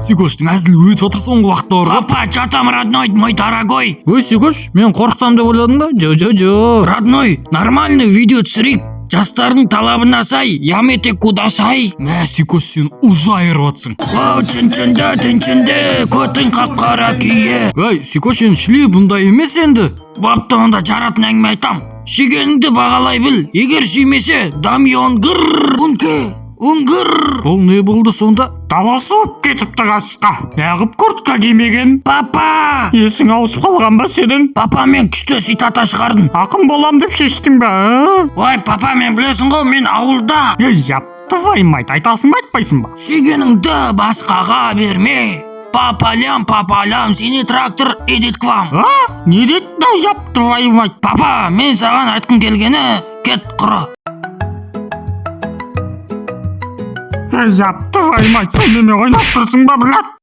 Сикоштың әзіл өтіп отырсың уақытта бар. Папа, что там, родной, мой дорогой? Ой, Сикош, мен қорқытам деп ойладың ба? Жо. Родной, нормальный видео түсірейік. Жастардың талабына сай, ямете кудасай. Мә, Сикош, сен уже айырып атсың. О, тінчінді, көтің қап-қара күйе. Ай, Сикош, сен шіле бұндай емес енді. Бапты онда жаратын әңгіме айтам. Сүйгеніңді бағалай біл. Егер сүймесе, дами оңгыр, оңгыр. Бұл не болды сонда? Таласып кетіпті қасқа. Яғып куртка кимеген. Папа! Есің ауысып қалған ба сенің? Папа, мен күшті ситата шығардым. Ақын болам деп шештің ба? Ой, папа, мен білесің ғой, мен ауылда. Яп, твой мать, айтасың ба айтпайсың ба? Сүйгеніңді басқаға берме. Папалям, сені трактор едет к вам. Не деді? Яп, твой мать. Папа, мен саған айтқым келгені, кет құры. Яп, твой мать, сен неме ойнап тұрсың ба, блядь?